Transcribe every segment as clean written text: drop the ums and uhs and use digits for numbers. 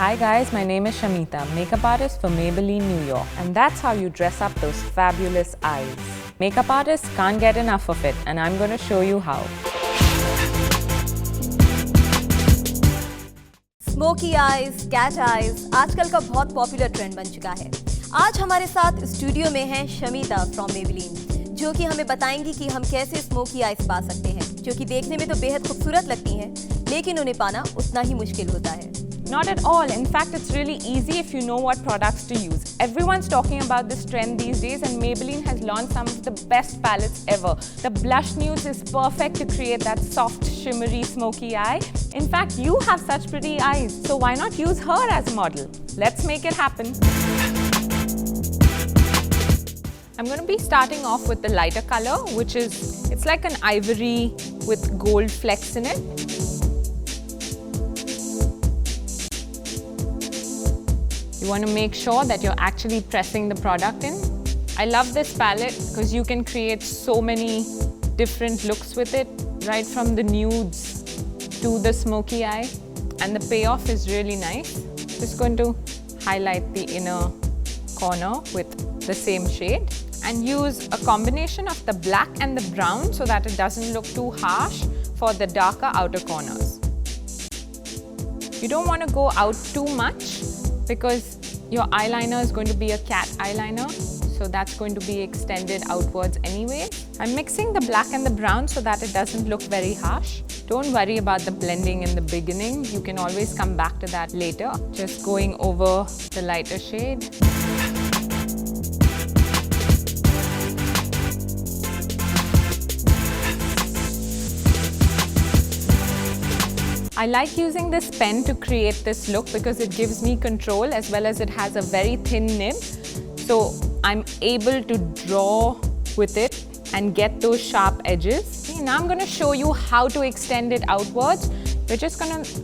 Hi guys, my name is Shamita, makeup artist for Maybelline New York, and that's how you dress up those fabulous eyes. Makeup artists can't get enough of it, and I'm going to show you how. Smoky eyes, cat eyes आजकल का बहुत popular trend बन चुका है। आज हमारे साथ studio में हैं शमीता फ्रॉम मेबेलिन, जो कि हमें बताएंगी कि हम कैसे स्मोकी आईज पा सकते हैं, जो कि देखने में तो बेहद खूबसूरत लगती हैं, लेकिन उन्हें पाना उतना ही मुश्किल होता है। Not at all. In fact, it's really easy if you know what products to use. Everyone's talking about this trend these days, and Maybelline has launched some of the best palettes ever. The Blush Nudes is perfect to create that soft, shimmery, smoky eye. In fact, you have such pretty eyes, so why not use her as a model? Let's make it happen. I'm going to be starting off with the lighter color, which is, it's like an ivory with gold flecks in it. You want to make sure that you're actually pressing the product in. I love this palette because you can create so many different looks with it, right from the nudes to the smoky eye, and the payoff is really nice. Just going to highlight the inner corner with the same shade and use a combination of the black and the brown so that it doesn't look too harsh for the darker outer corners. You don't want to go out too much because your eyeliner is going to be a cat eyeliner, so that's going to be extended outwards anyway. I'm mixing the black and the brown so that it doesn't look very harsh. Don't worry about the blending in the beginning. You can always come back to that later. Just going over the lighter shade. I like using this pen to create this look because it gives me control, as well as it has a very thin nib. So I'm able to draw with it and get those sharp edges. Okay, now I'm going to show you how to extend it outwards. We're just going to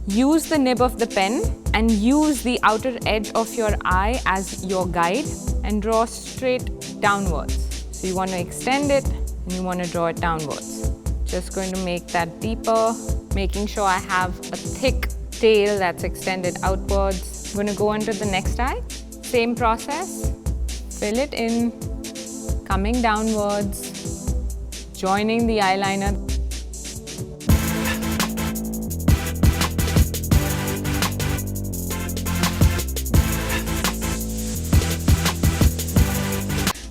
use the nib of the pen and use the outer edge of your eye as your guide and draw straight downwards. So you want to extend it and you want to draw it downwards. Just going to make that deeper, making sure I have a thick tail that's extended outwards. I'm going to go on to the next eye. Same process. Fill it in, coming downwards, joining the eyeliner.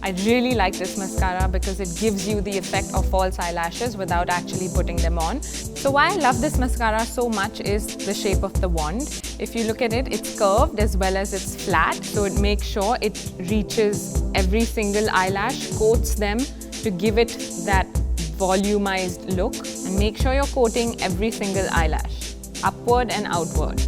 I really like this mascara because it gives you the effect of false eyelashes without actually putting them on. So why I love this mascara so much is the shape of the wand. If you look at it, it's curved as well as it's flat, so it makes sure it reaches every single eyelash, coats them to give it that volumized look, and make sure you're coating every single eyelash, upward and outward.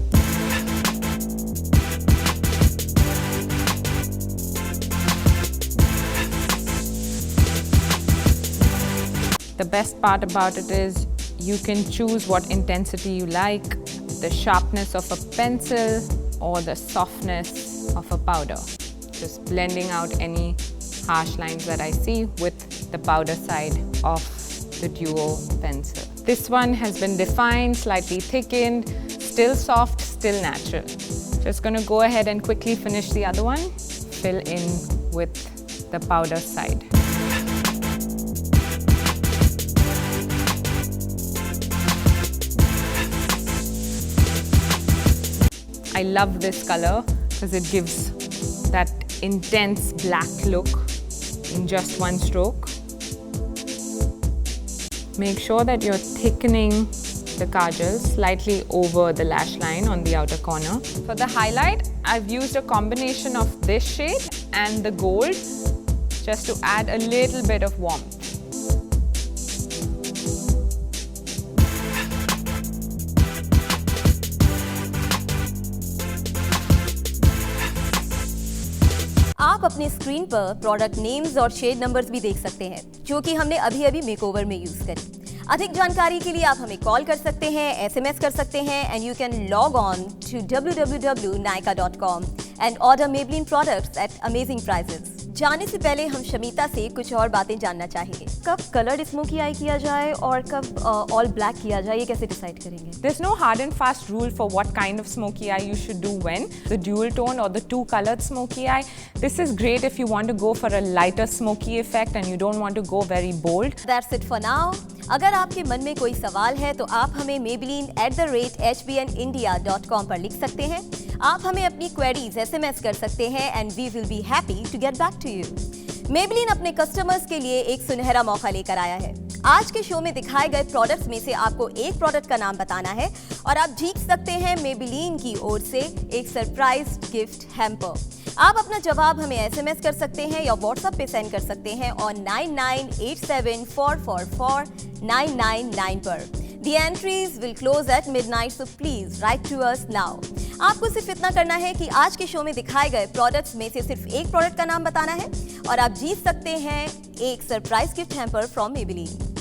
The best part about it is you can choose what intensity you like, the sharpness of a pencil or the softness of a powder. Just blending out any harsh lines that I see with the powder side of the Duo pencil. This one has been defined, slightly thickened, still soft, still natural. Just going to go ahead and quickly finish the other one. Fill in with the powder side. I love this color because it gives that intense black look in just one stroke. Make sure that you're thickening the kajal slightly over the lash line on the outer corner. For the highlight, I've used a combination of this shade and the gold just to add a little bit of warmth. आप अपने screen पर product names और shade numbers भी देख सकते हैं, जो कि हमने अभी मेकओवर में यूज करी। अधिक जानकारी के लिए आप हमें कॉल कर सकते हैं, SMS कर सकते हैं, and you can log on to www.nykaa.com and order Maybelline products at amazing prices. जाने से पहले हम शमीता से कुछ और बातें जानना चाहेंगे। कब कलर्ड स्मोकी आई किया जाए और कब ऑल ब्लैक किया जाए, ये कैसे डिसाइड करेंगे? There's no hard and fast rule for what kind of smoky eye you should do when. The dual tone or the two colored smoky eye. This is great if you want to go for a lighter smoky effect and you don't want to go very bold. That's it for now. अगर आपके मन में कोई सवाल है तो आप हमें maybelline@hbnindia.com पर लिख सकते हैं। आप हमें अपनी क्वेरीज SMS कर सकते हैं and we will be happy to get back to you. Maybelline अपने कस्टमर्स के लिए एक सुनहरा मौका लेकर आया है। आज के शो में दिखाए गए प्रोडक्ट्स में से आपको एक प्रोडक्ट का नाम बताना है और आप जीत सकते हैं Maybelline की ओर से एक सरप्राइज गिफ्ट हैम्पर। आप अपना जवाब हमें SMS कर सकते हैं या WhatsApp पे सेंड कर सकते हैं और 9987444999 पर। The entries will close at midnight, so please write to us now. आपको सिर्फ इतना करना है कि आज के शो में दिखाए गए प्रोडक्ट्स में से सिर्फ एक प्रोडक्ट का नाम बताना है और आप जीत सकते हैं एक surprise gift hamper from Maybelline।